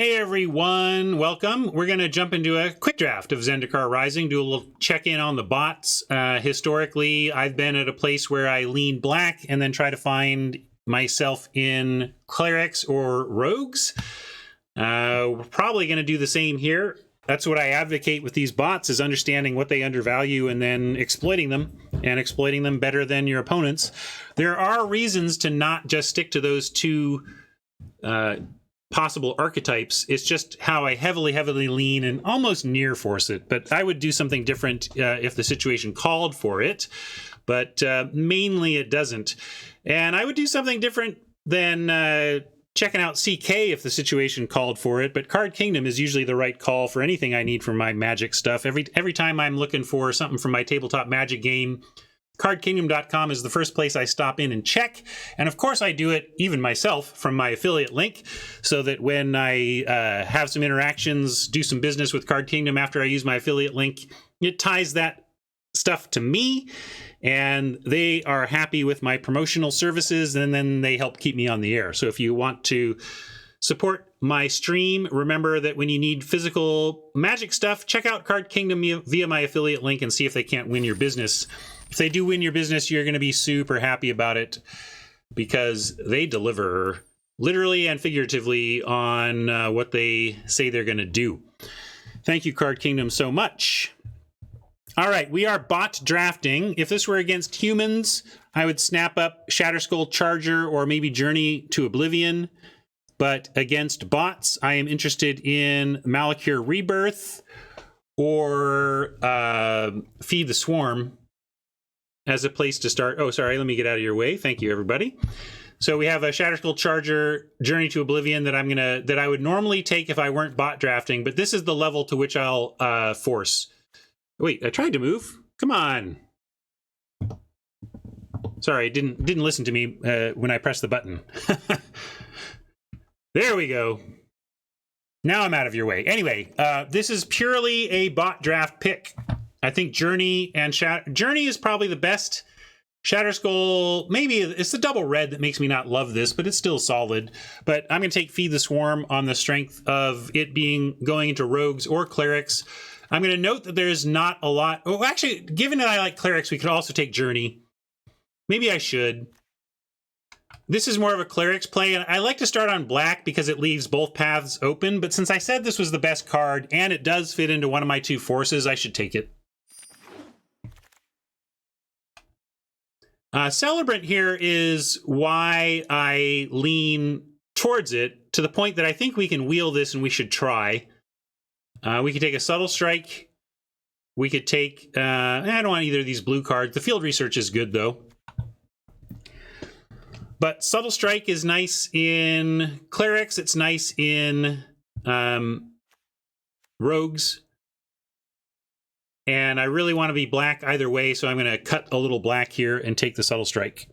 Hey everyone, welcome. We're going to jump into a quick draft of Zendikar Rising, do a little check-in on the bots. Historically, I've been at a place where I lean black and then try to find myself in clerics or rogues. We're probably going to do the same here. That's what I advocate with these bots, is understanding what they undervalue and then exploiting them, and exploiting them better than your opponents. There are reasons to not just stick to those two possible archetypes. It's just how I heavily lean and almost near force it. But I would do something different if the situation called for it. But mainly it doesn't. And I would do something different than checking out CK if the situation called for it. But Card Kingdom is usually the right call for anything I need for my Magic stuff. Every time I'm looking for something from my tabletop Magic game, cardkingdom.com is the first place I stop in and check. And of course I do it even myself from my affiliate link, so that when I have some interactions, do some business with Card Kingdom after I use my affiliate link, it ties that stuff to me and they are happy with my promotional services, and then they help keep me on the air. So if you want to support my stream, remember that when you need physical Magic stuff, check out Card Kingdom via my affiliate link and see if they can't win your business. If they do win your business, you're going to be super happy about it, because they deliver literally and figuratively on what they say they're going to do. Thank you, Card Kingdom, so much. All right, we are bot drafting. If this were against humans, I would snap up Shatterskull Charger or maybe Journey to Oblivion. But against bots, I am interested in Malakir Rebirth or Feed the Swarm as a place to start. Oh, sorry, let me get out of your way. Thank you, everybody. So we have a Shatterskull Charger, Journey to Oblivion that I would normally take if I weren't bot drafting, but this is the level to which I'll force. Wait, I tried to move. Come on. Sorry, didn't listen to me when I pressed the button. There we go. Now I'm out of your way. Anyway, this is purely a bot draft pick. I think Journey and Journey is probably the best. Shatterskull, maybe it's the double red that makes me not love this, but it's still solid. But I'm going to take Feed the Swarm on the strength of it going into rogues or clerics. I'm going to note that there's not a lot. Oh, actually, given that I like clerics, we could also take Journey. Maybe I should. This is more of a clerics play, and I like to start on black because it leaves both paths open. But since I said this was the best card, and it does fit into one of my two forces, I should take it. Celebrant here is why I lean towards it, to the point that I think we can wheel this and we should try. We could take a Subtle Strike. We could take... I don't want either of these blue cards. The Field Research is good, though. But Subtle Strike is nice in clerics. It's nice in rogues. And I really want to be black either way, so I'm going to cut a little black here and take the Subtle Strike.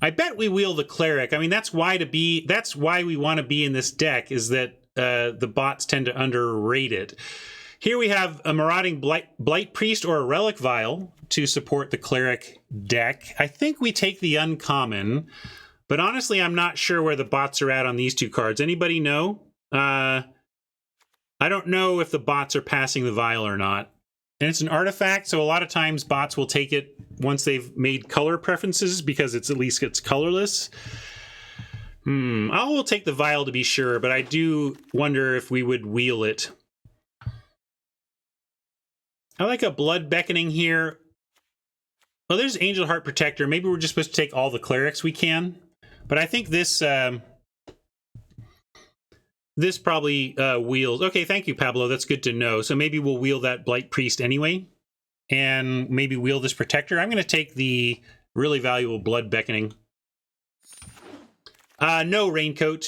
I bet we wheel the cleric. I mean, that's why we want to be in this deck, is that the bots tend to underrate it. Here we have a Marauding Blight Priest or a Relic Vial to support the cleric deck. I think we take the uncommon, but honestly, I'm not sure where the bots are at on these two cards. Anybody know? I don't know if the bots are passing the vial or not. And it's an artifact, so a lot of times bots will take it once they've made color preferences, because it's at least gets colorless. I will take the vial to be sure, but I do wonder if we would wheel it. I like a Blood Beckoning here. Oh, there's Angel Heart Protector. Maybe we're just supposed to take all the clerics we can. But I think this this probably wheels. Okay, thank you, Pablo. That's good to know. So maybe we'll wheel that Blight Priest anyway. And maybe wheel this Protector. I'm going to take the really valuable Blood Beckoning. No, Raincoat.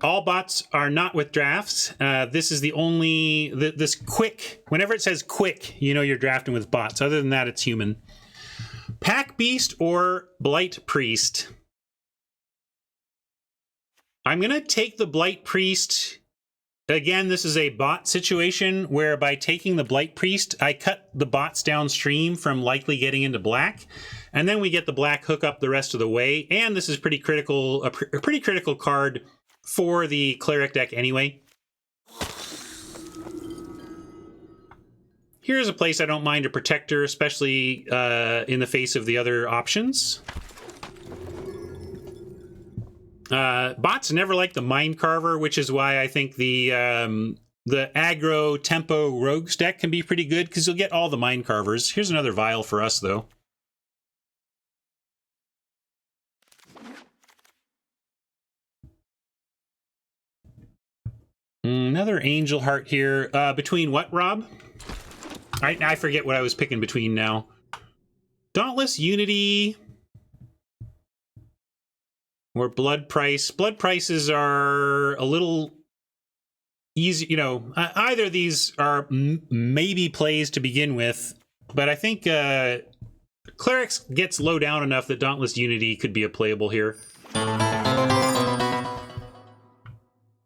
All bots are not with drafts. This is the only... this quick... Whenever it says quick, you know you're drafting with bots. Other than that, it's human. Pack Beast or Blight Priest. I'm going to take the Blight Priest. Again, this is a bot situation where by taking the Blight Priest, I cut the bots downstream from likely getting into black. And then we get the black hook up the rest of the way. And this is pretty critical, a pretty critical card for the cleric deck anyway. Here's a place I don't mind a protector, especially in the face of the other options. Bots never like the Mind Carver, which is why I think the aggro tempo rogues deck can be pretty good, because you'll get all the Mind Carvers. Here's another vial for us, though. Another Angel Heart here. Between what, Rob? I forget what I was picking between now. Dauntless Unity or Blood Price. Blood Prices are a little easy, you know. Either of these are maybe plays to begin with, but I think Clerics gets low down enough that Dauntless Unity could be a playable here.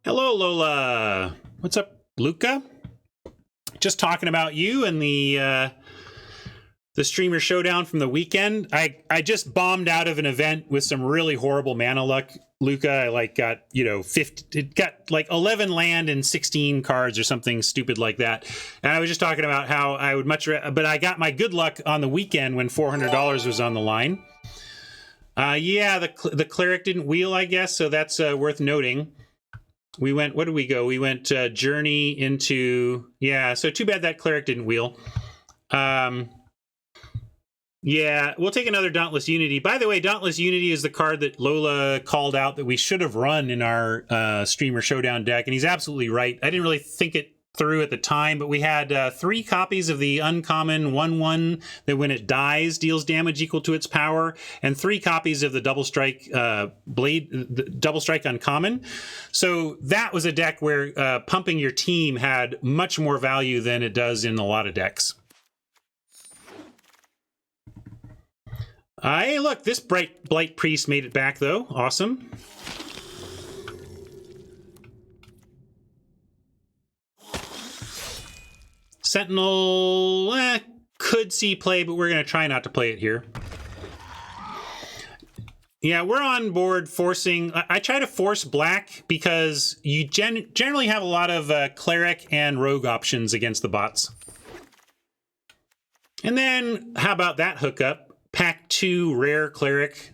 Hello, Lola. What's up, Luca? Just talking about you and the streamer showdown from the weekend. I just bombed out of an event with some really horrible mana luck, Luca. I like got, you know, 50, it got like 11 land and 16 cards or something stupid like that. And I was just talking about how I would but I got my good luck on the weekend when $400 was on the line. Yeah, the cleric didn't wheel, I guess, so that's worth noting. We went, what did we go? We went Journey into, yeah, so too bad that cleric didn't wheel. Yeah, we'll take another Dauntless Unity. By the way, Dauntless Unity is the card that Lola called out that we should have run in our Streamer Showdown deck, and he's absolutely right. I didn't really think it through at the time, but we had 3 copies of the uncommon 1/1 that when it dies deals damage equal to its power, and 3 copies of the double strike double strike uncommon. So that was a deck where pumping your team had much more value than it does in a lot of decks. Hey, look, this Blight Priest made it back though. Awesome. Sentinel could see play, but we're going to try not to play it here. Yeah, we're on board forcing. I try to force black because you generally have a lot of cleric and rogue options against the bots. And then, how about that hookup? Pack 2 rare cleric.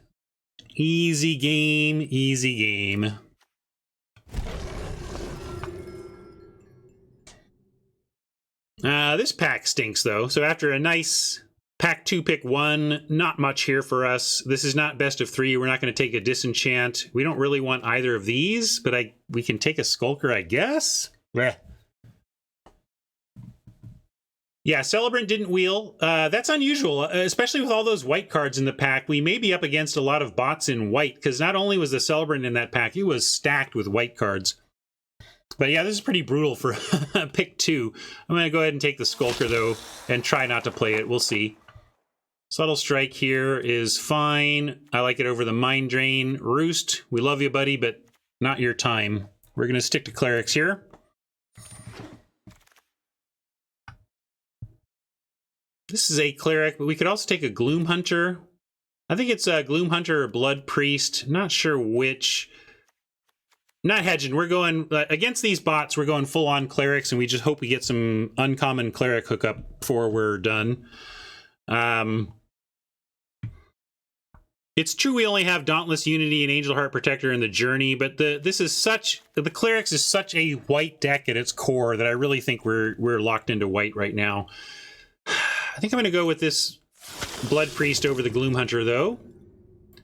Easy game, easy game. This pack stinks, though. So after a nice pack 2, pick 1, not much here for us. This is not best of 3. We're not going to take a disenchant. We don't really want either of these, but we can take a Skulker, I guess. Blech. Yeah, Celebrant didn't wheel. That's unusual, especially with all those white cards in the pack. We may be up against a lot of bots in white, because not only was the Celebrant in that pack, it was stacked with white cards. But yeah, this is pretty brutal for pick 2. I'm going to go ahead and take the Skulker, though, and try not to play it. We'll see. Subtle Strike here is fine. I like it over the Mind Drain. Roost, we love you, buddy, but not your time. We're going to stick to Clerics here. This is a Cleric, but we could also take a Gloom Hunter. I think it's a Gloom Hunter or Blood Priest. Not sure which. Not hedging. We're going against these bots. We're going full on clerics, and we just hope we get some uncommon cleric hookup before we're done. It's true we only have Dauntless Unity and Angel Heart Protector in the Journey, but the clerics is such a white deck at its core that I really think we're locked into white right now. I think I'm going to go with this Blood Priest over the Gloom Hunter, though.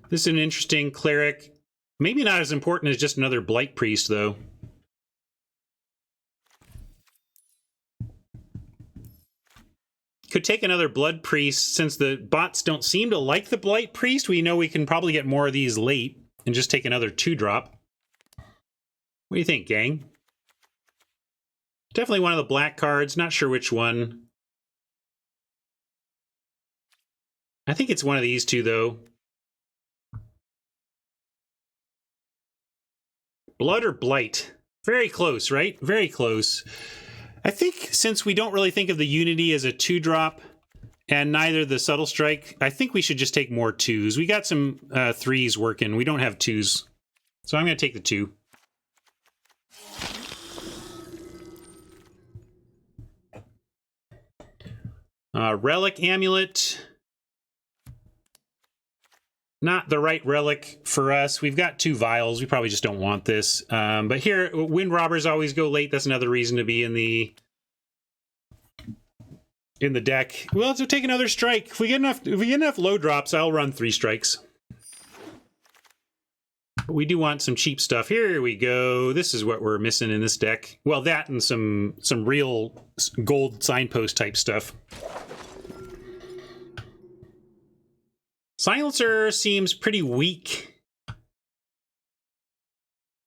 This is an interesting cleric. Maybe not as important as just another Blight Priest, though. Could take another Blood Priest. Since the bots don't seem to like the Blight Priest, we know we can probably get more of these late and just take another 2-drop. What do you think, gang? Definitely one of the black cards. Not sure which one. I think it's one of these two, though. Blood or Blight? Very close, right? Very close. I think since we don't really think of the Unity as a 2-drop and neither the Subtle Strike, I think we should just take more 2s. We got some 3s working. We don't have 2s. So I'm going to take the 2. Relic Amulet. Not the right relic for us. We've got 2 vials. We probably just don't want this. But here, Wind Robbers always go late. That's another reason to be in the deck. We'll have to take another strike. If we get enough low drops, I'll run 3 strikes. But we do want some cheap stuff. Here we go. This is what we're missing in this deck. Well, that and some real gold signpost type stuff. Silencer seems pretty weak. I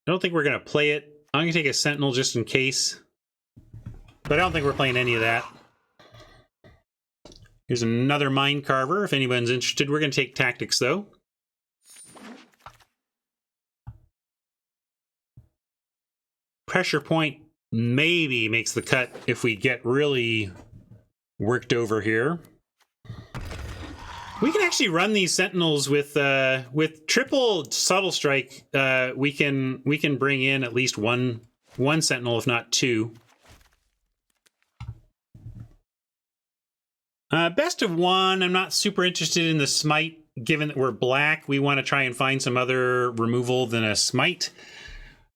don't think we're going to play it. I'm going to take a Sentinel just in case. But I don't think we're playing any of that. Here's another Mind Carver, if anyone's interested. We're going to take Tactics, though. Pressure Point maybe makes the cut if we get really worked over here. We can actually run these Sentinels with triple Subtle Strike. We can bring in at least one Sentinel, if not 2. Best of 1. I'm not super interested in the Smite, given that we're black. We want to try and find some other removal than a Smite.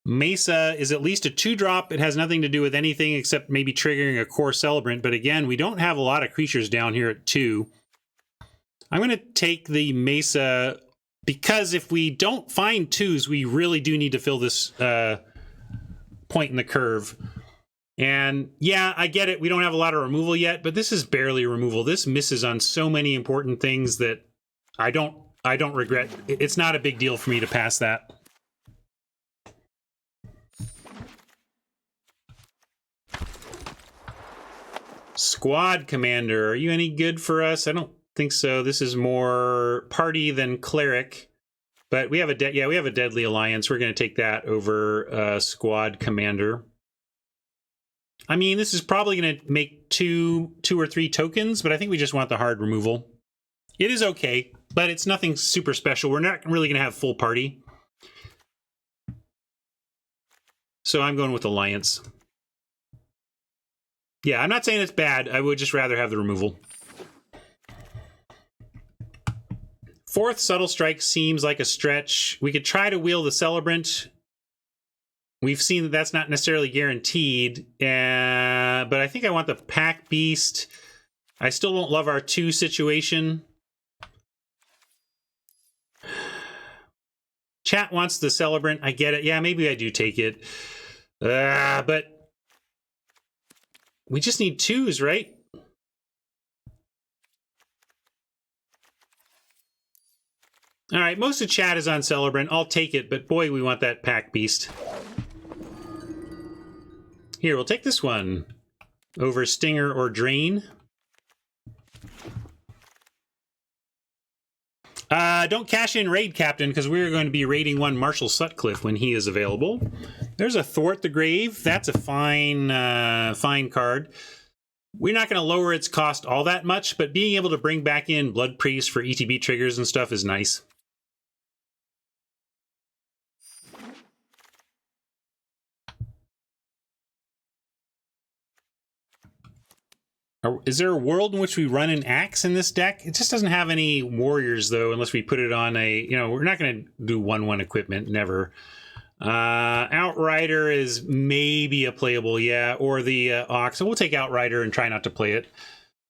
Mesa is at least a 2-drop. It has nothing to do with anything except maybe triggering a Core Celebrant. But again, we don't have a lot of creatures down here at 2. I'm going to take the Mesa because if we don't find 2s, we really do need to fill this point in the curve. And yeah, I get it. We don't have a lot of removal yet, but this is barely removal. This misses on so many important things that I don't regret. It's not a big deal for me to pass that. Squad Commander, are you any good for us? I don't think so. This is more party than cleric, but we have a Deadly Alliance. We're going to take that over Squad Commander. I mean, this is probably going to make two or 3 tokens, but I think we just want the hard removal. It is okay, but it's nothing super special. We're not really going to have full party. So I'm going with Alliance. Yeah, I'm not saying it's bad. I would just rather have the removal. 4th Subtle Strike seems like a stretch. We could try to wheel the Celebrant. We've seen that that's not necessarily guaranteed, but I think I want the Pack Beast. I still don't love our 2 situation. Chat wants the Celebrant. I get it. Yeah, maybe I do take it. But we just need 2s, right? All right, most of chat is on Celebrant. I'll take it, but boy, we want that Pack Beast. Here, we'll take this one over Stinger or Drain. Don't cash in Raid Captain, because we're going to be raiding one Marshall Sutcliffe when he is available. There's a Thwart the Grave. That's a fine card. We're not going to lower its cost all that much, but being able to bring back in Blood Priest for ETB triggers and stuff is nice. Is there a world in which we run an Axe in this deck? It just doesn't have any warriors, though, unless we put it on a... we're not going to do 1/1 equipment, never. Outrider is maybe a playable, yeah, or the Ox. So we'll take Outrider and try not to play it.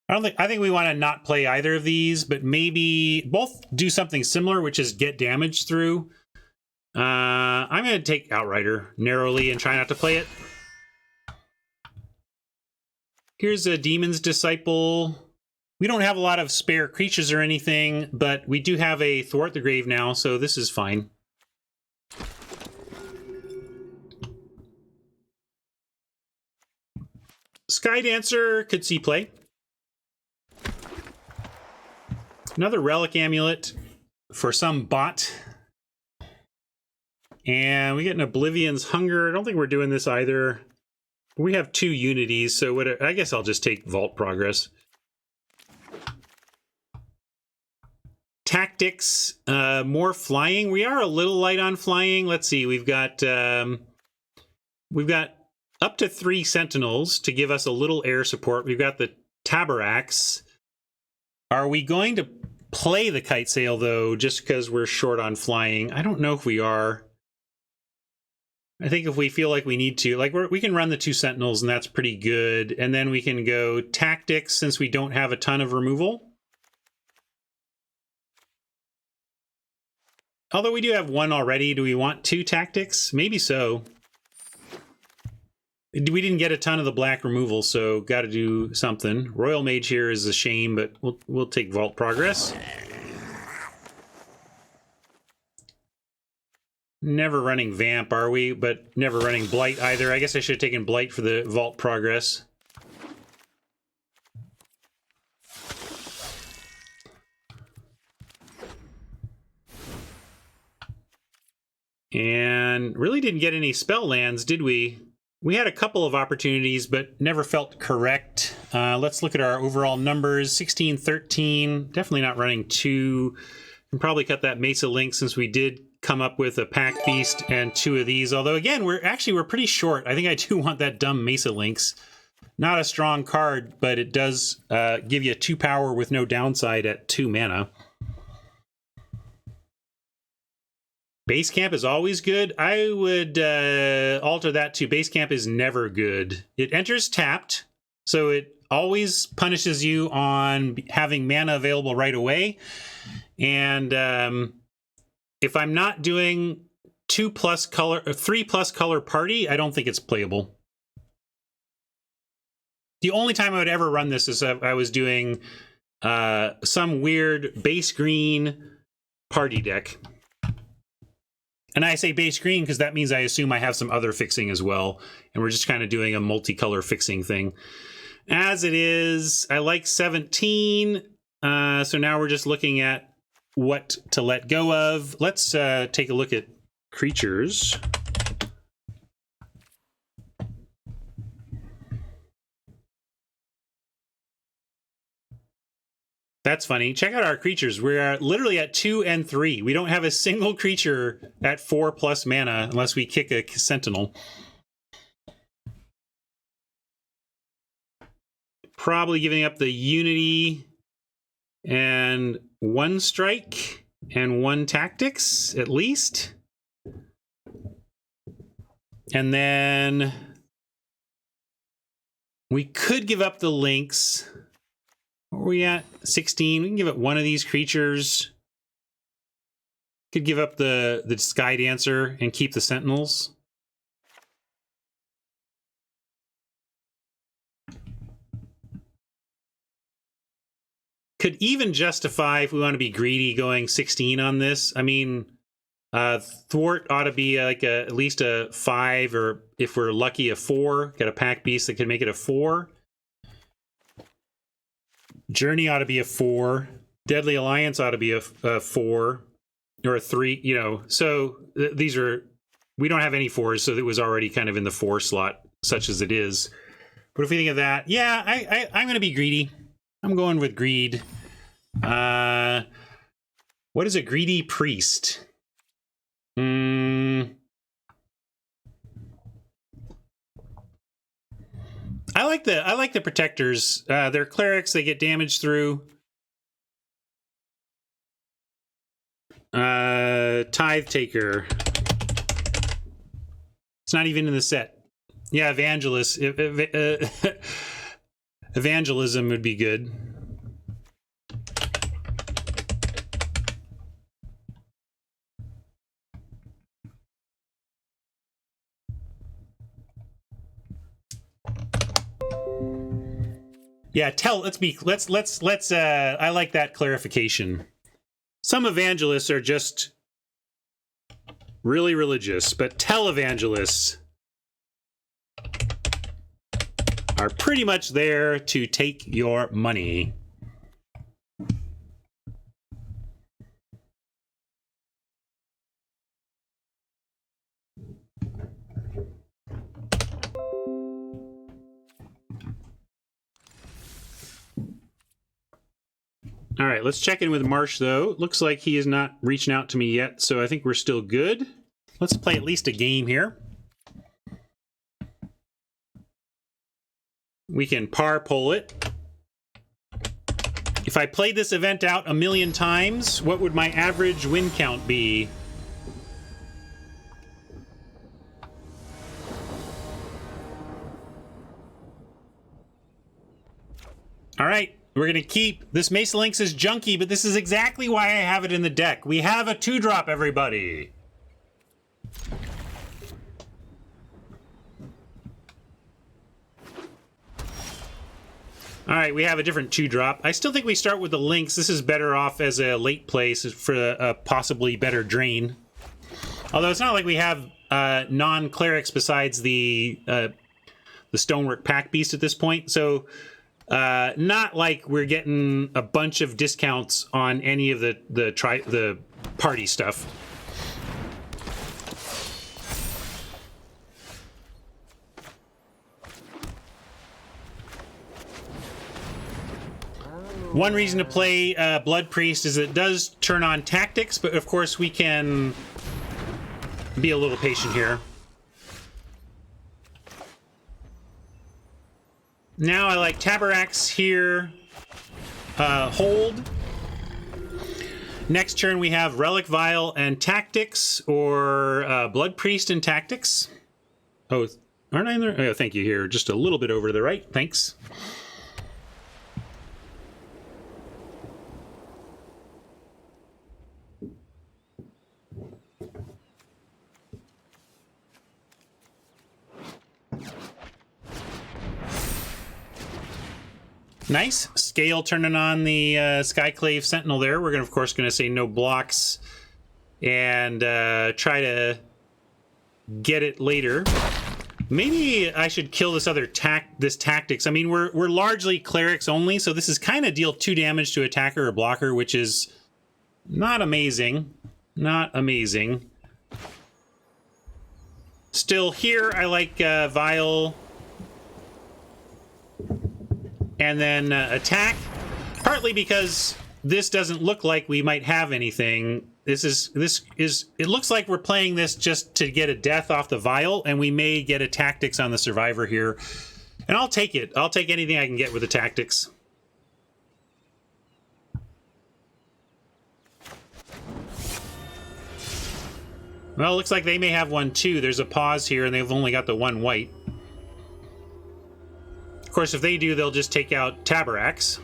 I think we want to not play either of these, but maybe both do something similar, which is get damage through. I'm going to take Outrider narrowly and try not to play it. Here's a Demon's Disciple. We don't have a lot of spare creatures or anything, but we do have a Thwart the Grave now, so this is fine. Skydancer could see play. Another Relic Amulet for some bot. And we get an Oblivion's Hunger. I don't think we're doing this either. We have 2 unities, so I guess I'll just take Vault Progress. Tactics, more flying. We are a little light on flying. Let's see, we've got We've got up to 3 sentinels to give us a little air support. We've got the tabaraks. Are we going to play the kite sail, though, just because we're short on flying? I don't know if we are. I think if we feel like we need to, like we can run the 2 sentinels, and that's pretty good. And then we can go tactics since we don't have a ton of removal. Although we do have 1 already. Do we want 2 tactics? Maybe so. We didn't get a ton of the black removal, so got to do something. Royal Mage here is a shame, but we'll take Vault Progress. Never running Vamp, are we? But never running Blight either. I guess I should have taken Blight for the Vault Progress. And really didn't get any spell lands, did we? We had a couple of opportunities, but never felt correct. Let's look at our overall numbers. 16, 13. Definitely not running 2. Can probably cut that Mesa Link since we did come up with a Pack Beast and 2 of these. Although, again, we're pretty short. I think I do want that dumb Mesa Lynx. Not a strong card, but it does give you 2 power with no downside at 2 mana. Base Camp is always good. I would alter that to Base Camp is never good. It enters tapped, so it always punishes you on having mana available right away. And if I'm not doing 2+ color or 3+ color party, I don't think it's playable. The only time I would ever run this is if I was doing some weird base green party deck. And I say base green because that means I assume I have some other fixing as well. And we're just kind of doing a multicolor fixing thing. As it is, I like 17. So now we're just looking at what to let go of. Let's take a look at creatures. That's funny. Check out our creatures. We're literally at 2 and 3. We don't have a single creature at 4+ mana unless we kick a Sentinel. Probably giving up the Unity and 1 strike and 1 tactics at least. And then we could give up the Lynx. Where are we at? 16. We can give up 1 of these creatures. Could give up the Sky Dancer and keep the Sentinels. Could even justify, if we want to be greedy, going 16 on this. I mean, Thwart ought to be like at least a 5, or if we're lucky, a 4. Got a Pack Beast that can make it a 4. Journey ought to be a 4. Deadly Alliance ought to be a 4 or a 3. You know, so these are, we don't have any 4s, so it was already kind of in the 4 slot, such as it is. But if we think of that, yeah, I'm going to be greedy. I'm going with greed. What is a greedy priest? I like the protectors. They're clerics. They get damage through. Tithe Taker. It's not even in the set. Yeah, Evangelist. Evangelism would be good. Yeah, let's I like that clarification. Some evangelists are just really religious, but televangelists are pretty much there to take your money. All right, let's check in with Marsh, though. Looks like he is not reaching out to me yet, so I think we're still good. Let's play at least a game here. We can par pull it. If I played this event out 1,000,000 times, what would my average win count be? All right, we're going to keep... This Mesa Lynx is junky, but this is exactly why I have it in the deck. We have a 2-drop, everybody. All right, we have a different 2-drop. I still think we start with the Lynx. This is better off as a late play for a possibly better drain. Although it's not like we have non-clerics besides the Stonework Pack Beast at this point. So... not like we're getting a bunch of discounts on any of the party stuff. One reason to play Blood Priest is it does turn on tactics, but of course we can be a little patient here. Now I like Tabarax here, hold. Next turn we have Relic Vial and Tactics, or Blood Priest and Tactics. Oh, aren't I in there? Oh, thank you here. Just a little bit over to the right. Thanks. Nice. Scale turning on the Skyclave Sentinel there. We're, of course, going to say no blocks and try to get it later. Maybe I should kill this other Tactics. I mean, we're largely clerics only, so this is kind of deal 2 damage to attacker or blocker, which is not amazing. Not amazing. Still here, I like Vial... and then attack, partly because this doesn't look like we might have anything. It looks like we're playing this just to get a death off the Vial, and we may get a Tactics on the Survivor here. And I'll take it. I'll take anything I can get with the Tactics. Well, it looks like they may have one too. There's a pause here, and they've only got the 1 white. Of course, if they do, they'll just take out Tabarax.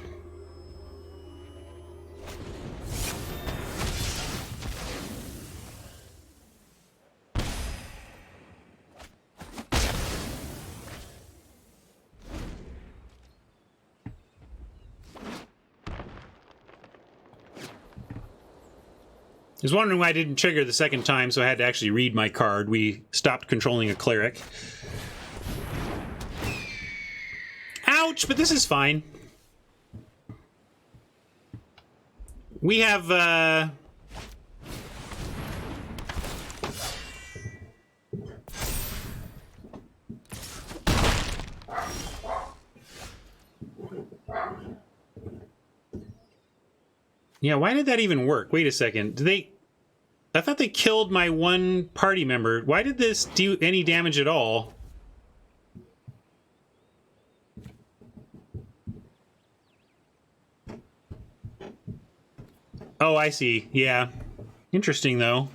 I was wondering why I didn't trigger the second time, so I had to actually read my card. We stopped controlling a cleric. Ouch, but this is fine. We have, yeah, why did that even work? Wait a second. I thought they killed my 1 party member. Why did this do any damage at all? Oh, I see. Yeah. Interesting, though.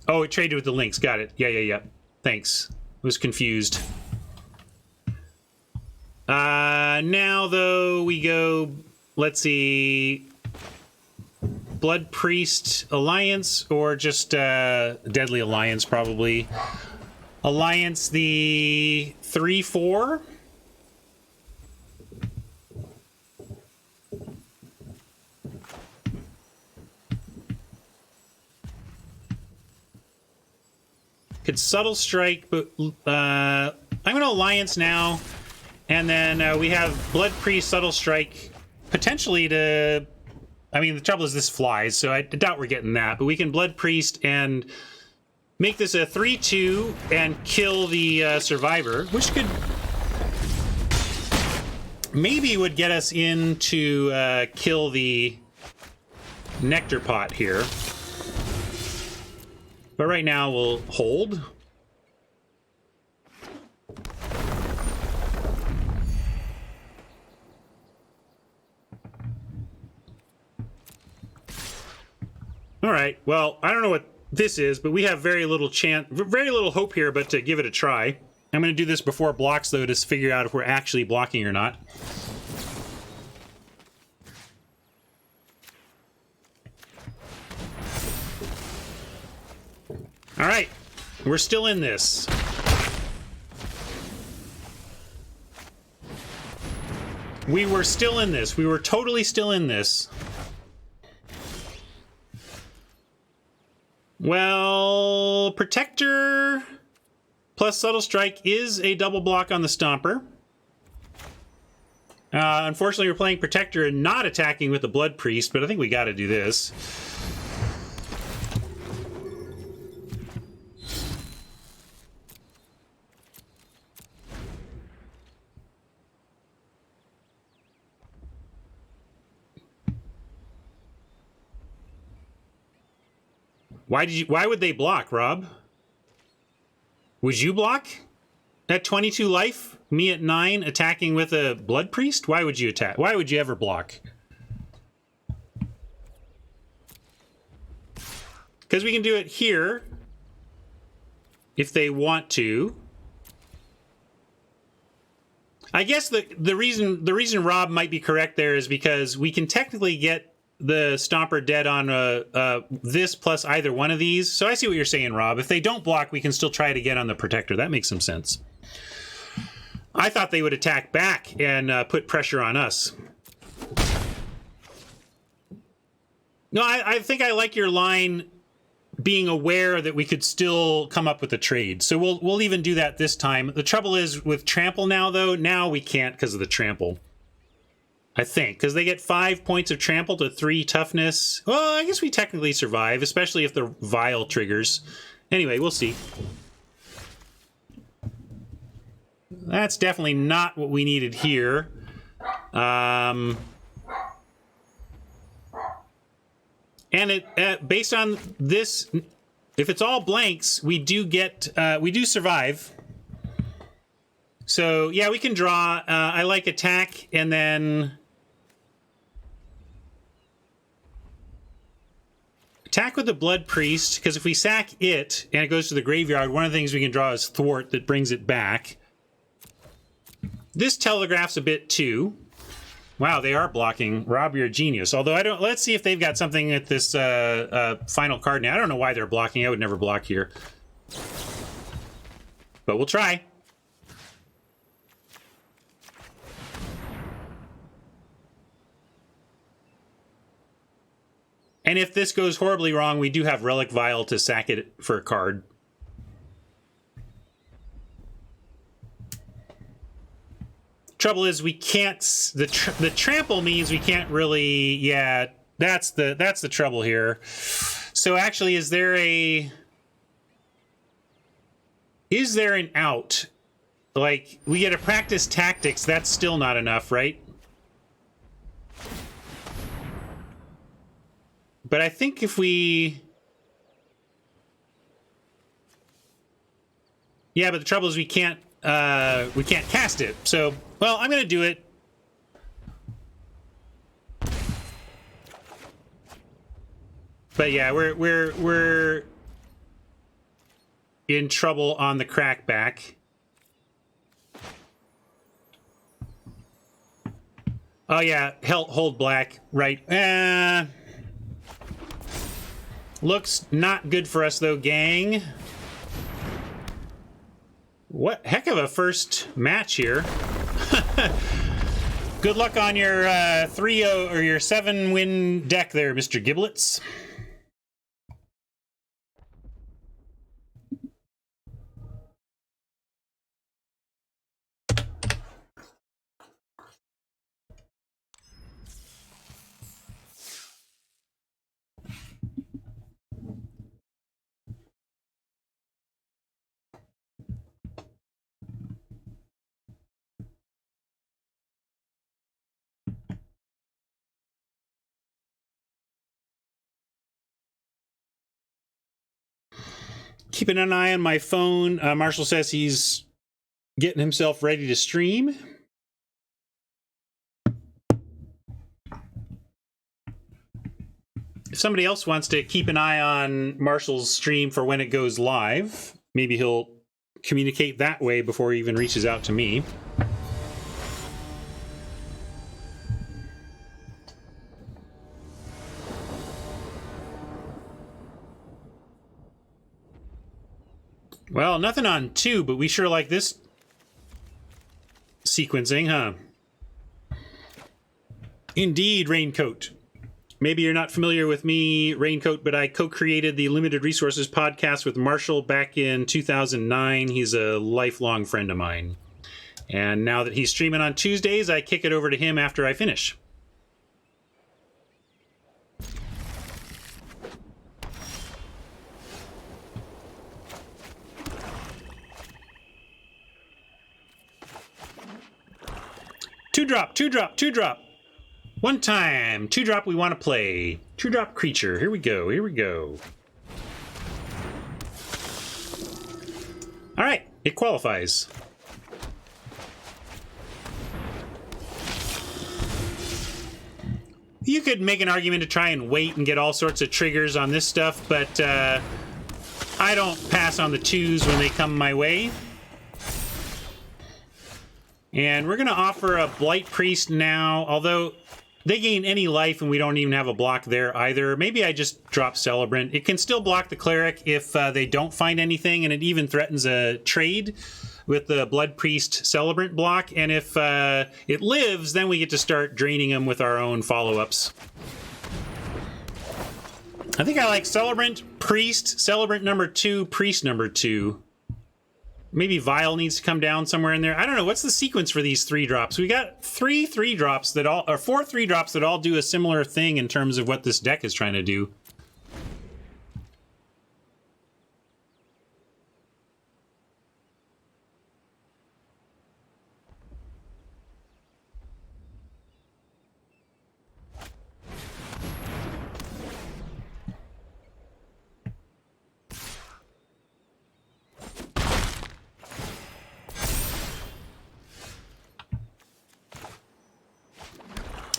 Oh, it traded with the Lynx. Got it. Yeah. Thanks. Was confused. Now, though, we go... Let's see... Blood Priest Alliance, or just Deadly Alliance, probably. Alliance, the 3/4... Could Subtle Strike, but I'm going to Alliance now. And then we have Blood Priest, Subtle Strike, potentially to... I mean, the trouble is this flies, so I doubt we're getting that. But we can Blood Priest and make this a 3/2 and kill the Survivor, which could... maybe would get us in to kill the Nectar Pot here. But right now, we'll hold. All right. Well, I don't know what this is, but we have very little hope here, but to give it a try. I'm going to do this before blocks, though, to figure out if we're actually blocking or not. All right. We're still in this. We were still in this. We were totally still in this. Well, Protector plus Subtle Strike is a double block on the Stomper. Unfortunately, we're playing Protector and not attacking with the Blood Priest, but I think we got to do this. Why would they block, Rob? Would you block? At 22 life, me at 9, attacking with a Blood Priest? Why would you attack? Why would you ever block? Because we can do it here, if they want to. I guess the reason Rob might be correct there is because we can technically get the Stomper dead on this plus either one of these. So I see what you're saying, Rob. If they don't block, we can still try it again on the Protector. That makes some sense. I thought they would attack back and put pressure on us. No, I think I like your line being aware that we could still come up with a trade. So we'll even do that this time. The trouble is with Trample now, though. Now we can't because of the Trample. I think, because they get 5 points of Trample to 3 Toughness. Well, I guess we technically survive, especially if the Vial triggers. Anyway, we'll see. That's definitely not what we needed here. And it based on this, if it's all blanks, we do survive. So yeah, we can draw. I like attack and then attack with the Blood Priest, because if we sack it and it goes to the graveyard, one of the things we can draw is Thwart that brings it back. This telegraphs a bit too. Wow, they are blocking. Rob, you're a genius. Although I don't. Let's see if they've got something at this final card now. I don't know why they're blocking. I would never block here, but we'll try. And if this goes horribly wrong, we do have Relic Vial to sack it for a card. Trouble is we can't. The trample means we can't really. Yeah, that's the trouble here. So actually, is there an out? Like, we get to practice tactics. That's still not enough, right? But I think if we... Yeah, but the trouble is we can't cast it. So, well, I'm going to do it. But yeah, we're in trouble on the crackback. Oh yeah, hold black, right. Looks not good for us, though, gang. What heck of a first match here. Good luck on your 3-0 or your 7-win deck there, Mr. Giblets. Keeping an eye on my phone. Marshall says he's getting himself ready to stream. if somebody else wants to keep an eye on Marshall's stream for when it goes live, maybe he'll communicate that way before he even reaches out to me. Well, nothing on 2, but we sure like this sequencing, huh? Indeed, Raincoat. Maybe you're not familiar with me, Raincoat, but I co-created the Limited Resources podcast with Marshall back in 2009. He's a lifelong friend of mine. And now that he's streaming on Tuesdays, I kick it over to him after I finish. Two drop. One time. 2-drop we want to play. 2-drop creature. Here we go. All right. It qualifies. You could make an argument to try and wait and get all sorts of triggers on this stuff, but I don't pass on the 2s when they come my way. And we're going to offer a Blight Priest now, although they gain any life and we don't even have a block there either. Maybe I just drop Celebrant. It can still block the Cleric if they don't find anything, and it even threatens a trade with the Blood Priest Celebrant block. And if it lives, then we get to start draining them with our own follow-ups. I think I like Celebrant, Priest, Celebrant number 2, Priest number 2. Maybe Vial needs to come down somewhere in there. I don't know. What's the sequence for these 3-drops? We got 4 3-drops that all do a similar thing in terms of what this deck is trying to do.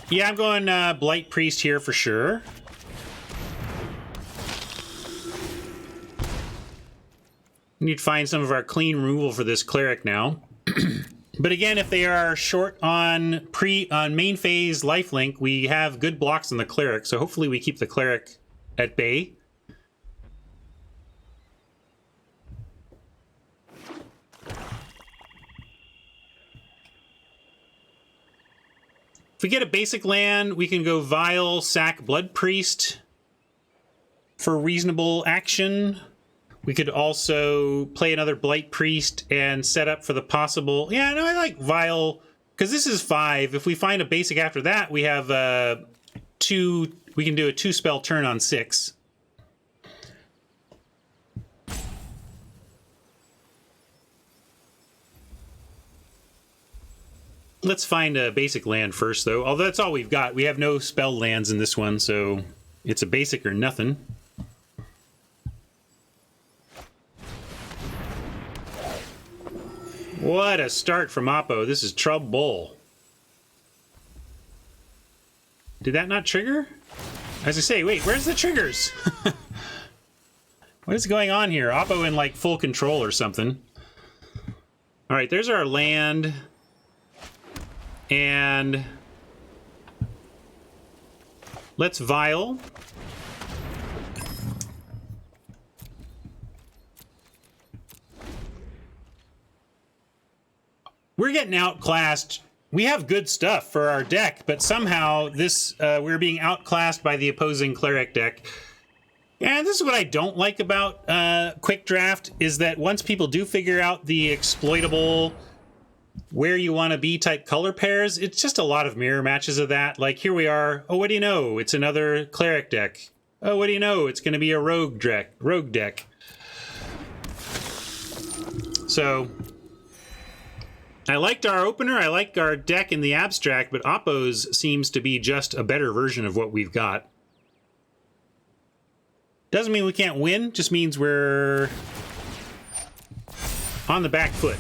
Yeah, I'm going Blight Priest here for sure. We need to find some of our clean removal for this Cleric now. But again, if they are short on main phase lifelink, we have good blocks on the Cleric, so hopefully we keep the Cleric at bay. If we get a basic land, we can go Vial, sack Blood Priest for reasonable action. We could also play another Blight Priest and set up for the possible... Yeah, no, I like Vial, because this is 5. If we find a basic after that, we have 2... We can do a 2-spell turn on 6. Let's find a basic land first, though. Although that's all we've got. We have no spell lands in this one, so it's a basic or nothing. What a start from Oppo. This is trouble. Did that not trigger? As I say, wait, where's the triggers? What is going on here? Oppo in, like, full control or something. All right, there's our land. And let's Vial. We're getting outclassed. We have good stuff for our deck, but somehow this we're being outclassed by the opposing Cleric deck. And this is what I don't like about Quick Draft, is that once people do figure out the exploitable where you want to be type color pairs, it's just a lot of mirror matches of that. Like, here we are. Oh, what do you know? It's another Cleric deck. Oh, what do you know? It's going to be a rogue deck. So, I liked our opener. I like our deck in the abstract, but Oppo's seems to be just a better version of what we've got. Doesn't mean we can't win. Just means we're on the back foot.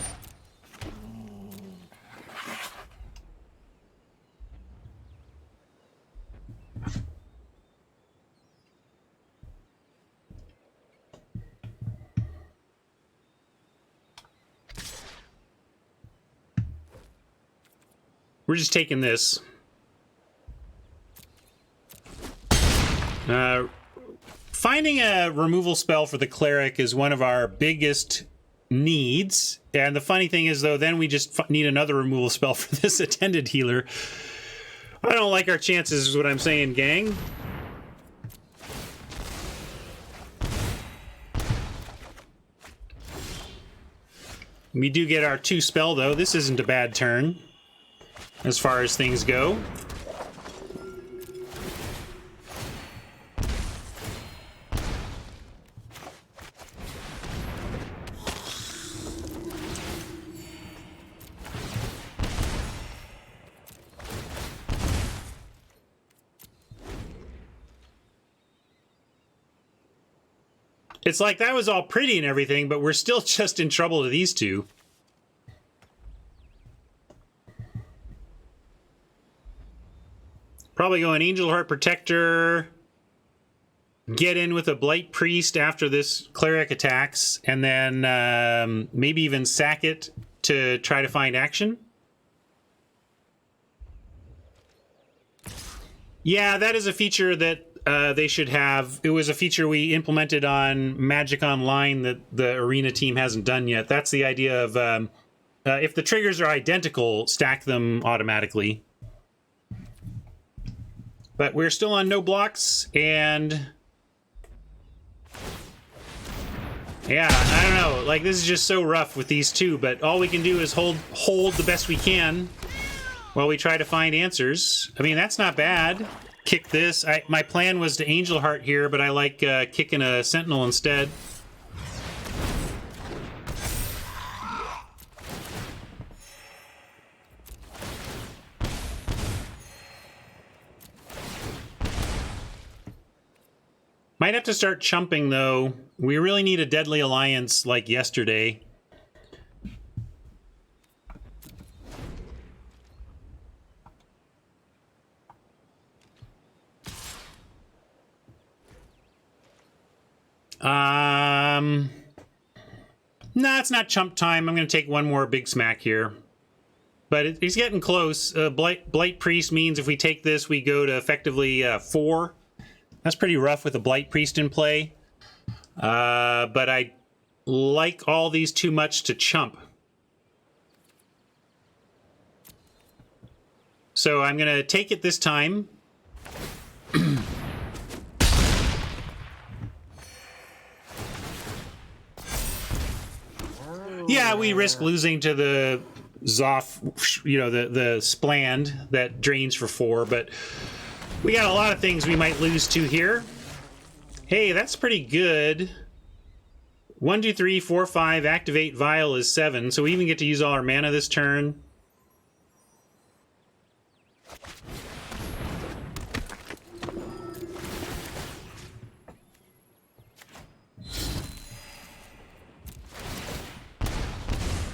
we're just taking this. Finding a removal spell for the cleric is one of our biggest needs. And the funny thing is, though, then we just need another removal spell for this attended healer. I don't like our chances, is what I'm saying, gang. We do get our 2 spell, though. This isn't a bad turn as far as things go. It's like that was all pretty and everything, but we're still just in trouble to these two. Probably going Angel Heart Protector, get in with a Blight Priest after this cleric attacks, and then maybe even sack it to try to find action. Yeah, that is a feature that they should have. It was a feature we implemented on Magic Online that the Arena team hasn't done yet. That's the idea of if the triggers are identical, stack them automatically. But we're still on no blocks, and yeah, I don't know. Like, this is just so rough with these two, but all we can do is hold the best we can while we try to find answers. I mean, that's not bad. Kick this. My plan was to Angel Heart here, but I like kicking a Sentinel instead. Might have to start chumping, though. We really need a Deadly Alliance like yesterday. No, it's not chump time. I'm going to take one more big smack here. But he's getting close. Blight Priest means if we take this, we go to effectively 4. That's pretty rough with a Blight Priest in play. But I like all these too much to chump. So I'm going to take it this time. Yeah, we risk losing to the Zoff, you know, the Spland that drains for 4, but we got a lot of things we might lose to here. Hey, that's pretty good. 1, 2, 3, 4, 5, activate Vial is 7, so we even get to use all our mana this turn.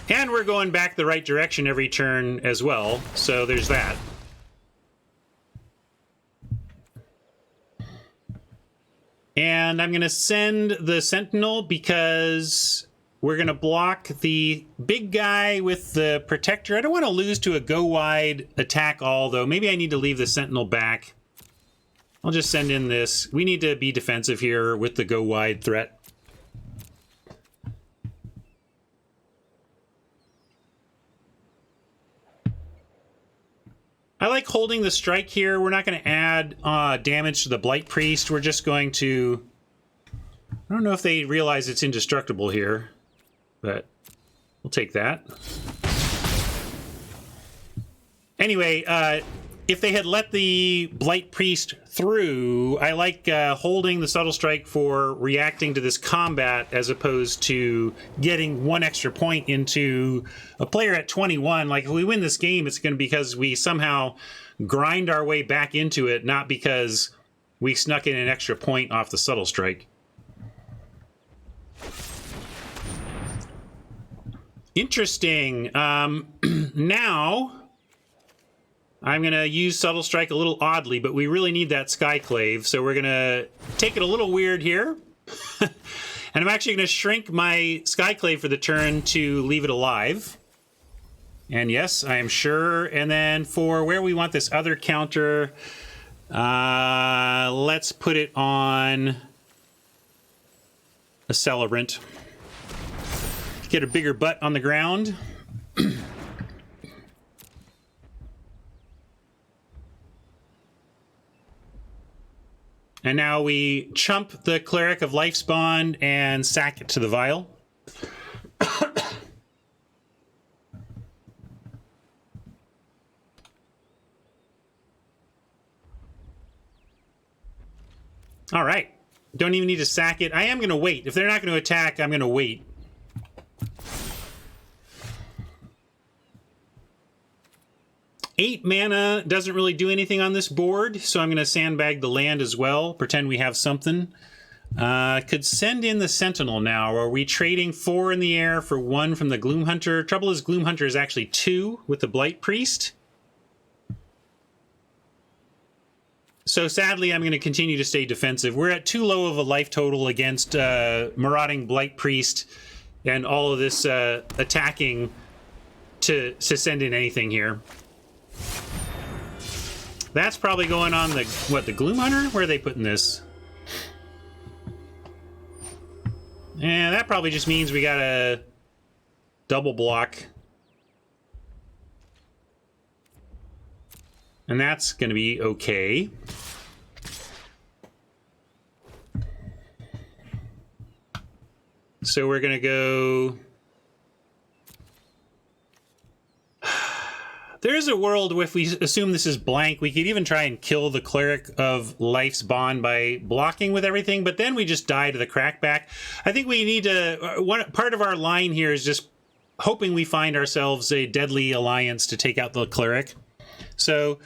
And we're going back the right direction every turn as well, so there's that. And I'm going to send the Sentinel because we're going to block the big guy with the Protector. I don't want to lose to a go-wide attack all, though. Maybe I need to leave the Sentinel back. I'll just send in this. We need to be defensive here with the go-wide threat. I like holding the strike here. We're not going to add damage to the Blight Priest. We're just going to... I don't know if they realize it's indestructible here, but we'll take that. Anyway, if they had let the Blight Priest through, I like holding the Subtle Strike for reacting to this combat as opposed to getting 1 extra point into a player at 21. Like, if we win this game, it's going to be because we somehow grind our way back into it, not because we snuck in an extra point off the Subtle Strike. Interesting. Now... I'm going to use Subtle Strike a little oddly, but we really need that Skyclave, so we're going to take it a little weird here. And I'm actually going to shrink my Skyclave for the turn to leave it alive. And yes, I am sure. And then for where we want this other counter, let's put it on a celebrant. Get a bigger butt on the ground. And now we chump the Cleric of Life's Bond and sack it to the vial. All right. Don't even need to sack it. I am going to wait. If they're not going to attack, I'm going to wait. Eight mana doesn't really do anything on this board, so I'm going to sandbag the land as well. Pretend we have something. Could send in the Sentinel now. Are we trading 4 in the air for 1 from the Gloomhunter? Trouble is, Gloomhunter is actually 2 with the Blight Priest. So sadly, I'm going to continue to stay defensive. We're at too low of a life total against Marauding Blight Priest and all of this attacking to send in anything here. That's probably going on the, what, the Gloomhunter? Where are they putting this? And that probably just means we gotta double block. And that's gonna be okay. So we're gonna go... There's a world where if we assume this is blank, we could even try and kill the Cleric of Life's Bond by blocking with everything, but then we just die to the crackback. I think we need to... part of our line here is just hoping we find ourselves a deadly alliance to take out the Cleric. So,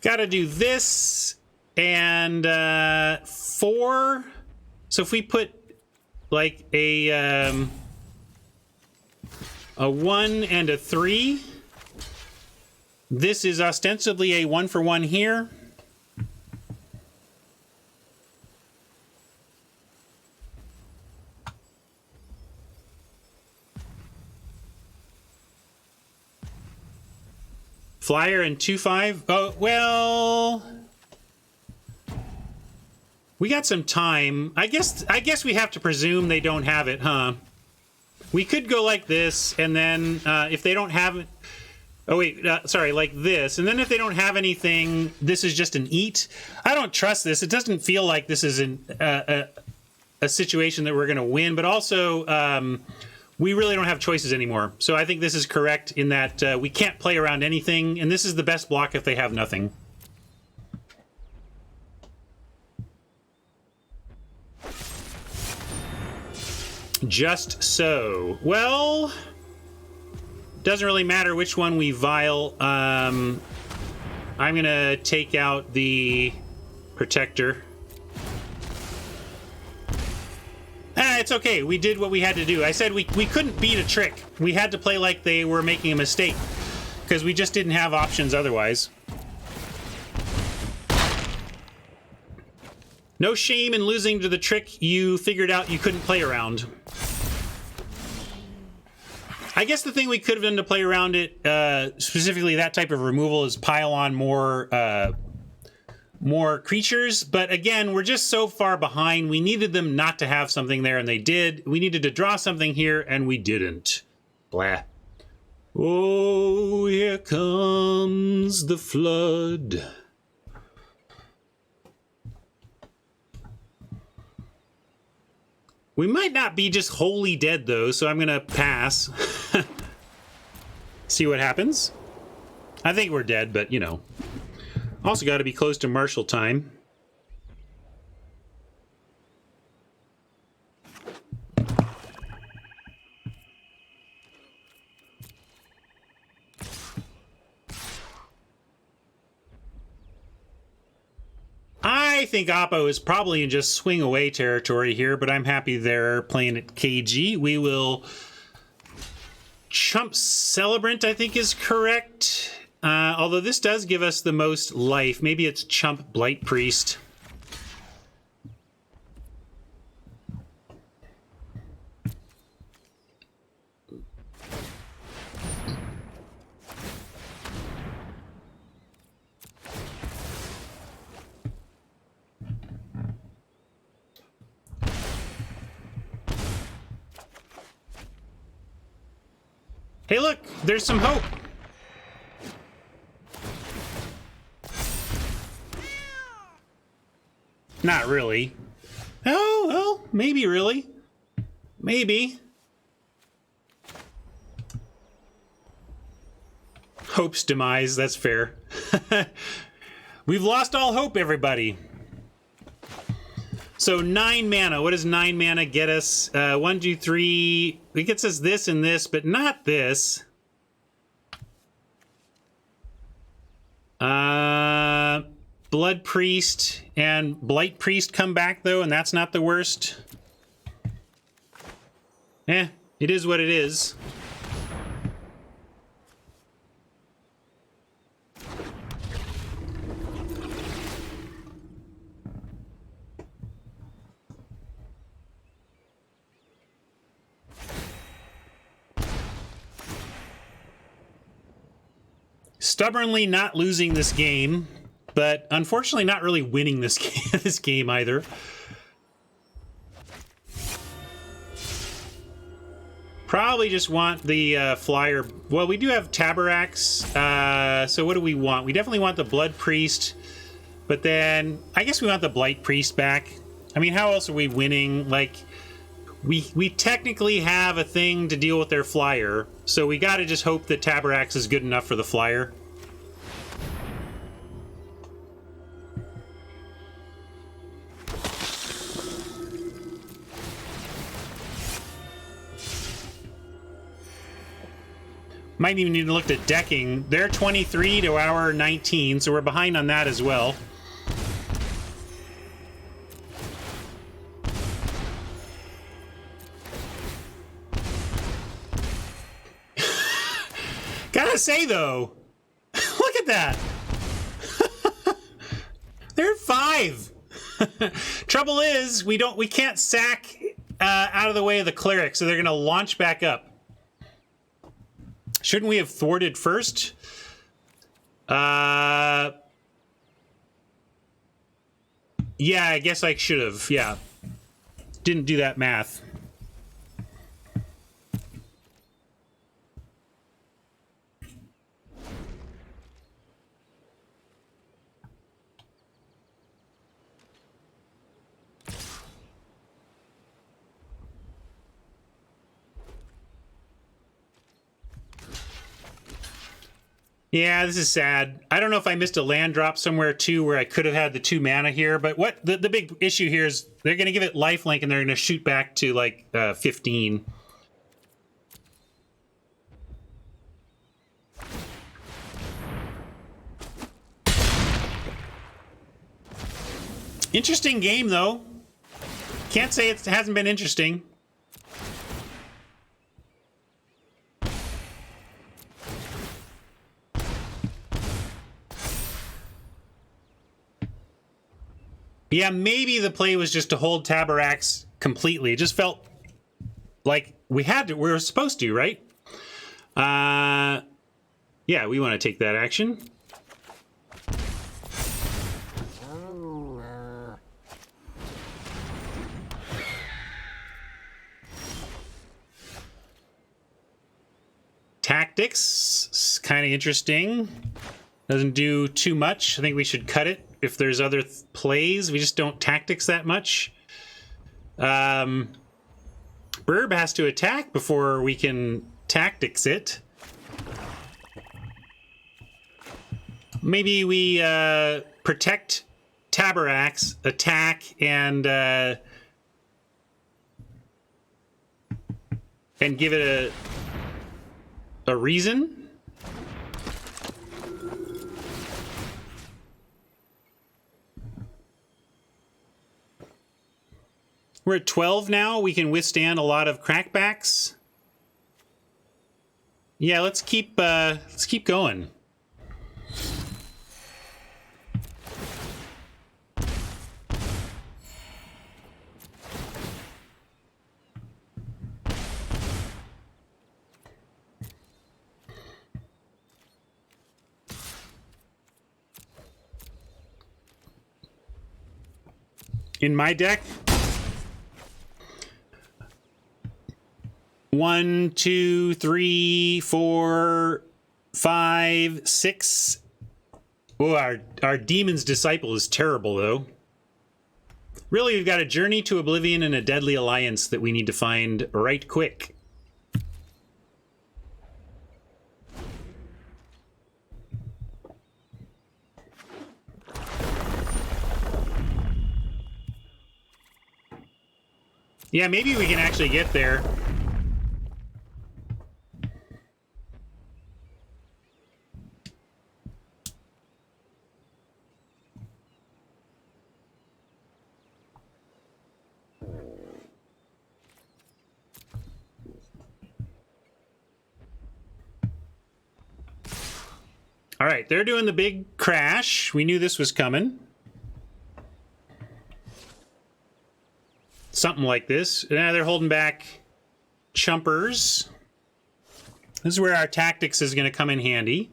gotta do this, and 4... So if we put, like, a 1 and a 3... This is ostensibly a 1-for-1 here. Flyer and 2/5. Oh, well, we got some time. I guess we have to presume they don't have it, huh? We could go like this, and then if they don't have it. Oh, wait, sorry, like this. And then if they don't have anything, this is just an eat. I don't trust this. It doesn't feel like this is a situation that we're going to win. But also, we really don't have choices anymore. So I think this is correct in that we can't play around anything. And this is the best block if they have nothing. Just so. Well... Doesn't really matter which one we vial. I'm gonna take out the protector. It's okay. We did what we had to do. I said we couldn't beat a trick. We had to play like they were making a mistake because we just didn't have options otherwise. No shame in losing to the trick you figured out you couldn't play around. I guess the thing we could have done to play around it, specifically that type of removal, is pile on more creatures. But again, we're just so far behind. We needed them not to have something there, and they did. We needed to draw something here, and we didn't. Blah. Oh, here comes the flood. We might not be just wholly dead, though, so I'm going to pass. See what happens. I think we're dead, but, you know. Also got to be close to martial time. I think Oppo is probably in just swing away territory here, but I'm happy they're playing at KG. We will chump Celebrant, I think is correct. Although this does give us the most life. Maybe it's chump Blight Priest. Hey, look, there's some hope. Not really. Oh, well, maybe really. Maybe. Hope's demise, that's fair. We've lost all hope, everybody. So 9 mana. What does 9 mana get us? 1, 2, 3. It gets us this and this, but not this. Blood Priest and Blight Priest come back, though, and that's not the worst. Eh, it is what it is. Stubbornly not losing this game, but unfortunately not really winning this game, this game either. Probably just want the flyer. Well, we do have Tabarax, so what do we want? We definitely want the Blood Priest, but then I guess we want the Blight Priest back. I mean, how else are we winning? Like, we technically have a thing to deal with their flyer, so we gotta just hope that Tabarax is good enough for the flyer. Might even need to look at decking. They're 23 to our 19, so we're behind on that as well. Gotta say, though, look at that. They're at 5. Trouble is, we can't sack out of the way of the cleric, so they're gonna launch back up. Shouldn't we have thwarted first? Yeah, I guess I should have. Yeah. Didn't do that math. Yeah, this is sad. I don't know if I missed a land drop somewhere too where I could have had the 2 mana here, but what the big issue here is they're going to give it lifelink and they're going to shoot back to like 15. Interesting game though. Can't say it hasn't been interesting. Yeah, maybe the play was just to hold Tabarax completely. It just felt like we were supposed to, right? Yeah, we want to take that action. Tactics, kind of interesting. Doesn't do too much. I think we should cut it. If there's other plays, we just don't tactics that much. Burb has to attack before we can tactics it. Maybe we protect Tabarax, attack, and give it a reason. We're at 12 now. We can withstand a lot of crackbacks. Yeah, let's keep going. In my deck, 1, 2, 3, 4, 5, 6. Oh, our demon's disciple is terrible, though. Really, we've got a journey to oblivion and a deadly alliance that we need to find right quick. Yeah, maybe we can actually get there. All right, they're doing the big crash. We knew this was coming. Something like this. Now they're holding back chumpers. This is where our tactics is going to come in handy.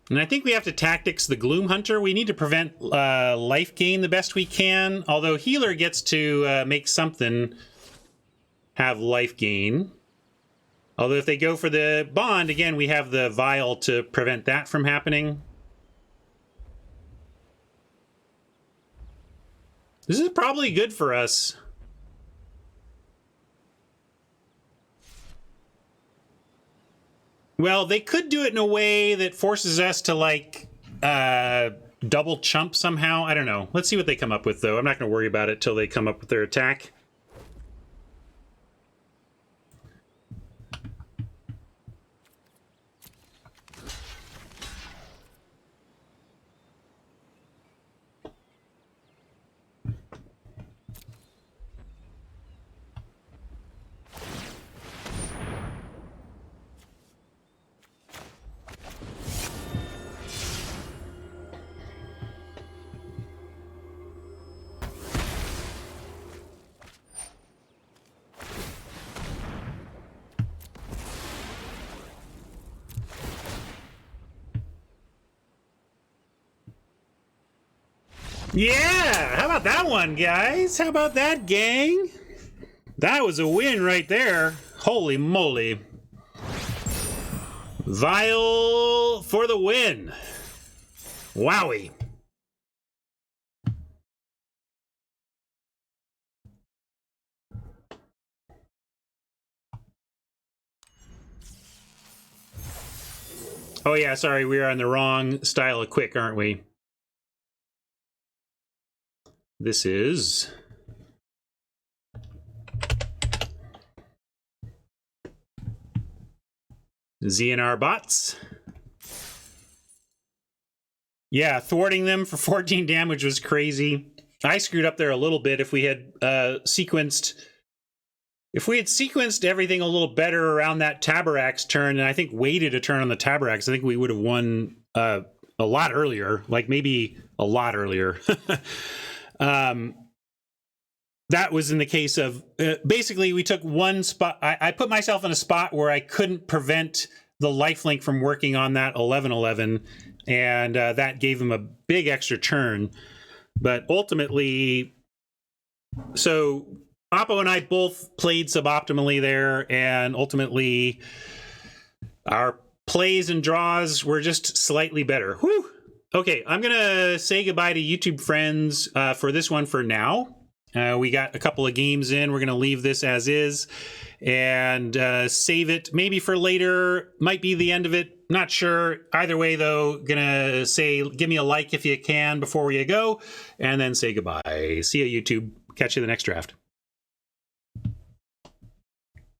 And I think we have to tactics the Gloom Hunter. We need to prevent life gain the best we can. Although healer gets to make something have life gain. Although if they go for the bond, again, we have the vial to prevent that from happening. This is probably good for us. Well, they could do it in a way that forces us to, like, double chump somehow. I don't know. Let's see what they come up with, though. I'm not going to worry about it till they come up with their attack. Yeah! How about that one, guys? How about that, gang? That was a win right there. Holy moly. Vial for the win. Wowie. Oh yeah, sorry, we are on the wrong style of quick, aren't we? This is ZNR bots. Yeah, thwarting them for 14 damage was crazy. I screwed up there a little bit. If we had sequenced everything a little better around that Tabarak's turn, and I think waited a turn on the Tabarak's, I think we would have won a lot earlier, like maybe a lot earlier. That was in the case of, basically we took one spot. I put myself in a spot where I couldn't prevent the lifelink from working on that 11-11, and that gave him a big extra turn. But ultimately, so Oppo and I both played suboptimally there, and ultimately our plays and draws were just slightly better. Whew! Okay, I'm going to say goodbye to YouTube friends for this one for now. We got a couple of games in. We're going to leave this as is and save it maybe for later. Might be the end of it. Not sure. Either way, though, going to say give me a like if you can before you go, and then say goodbye. See you, YouTube. Catch you in the next draft.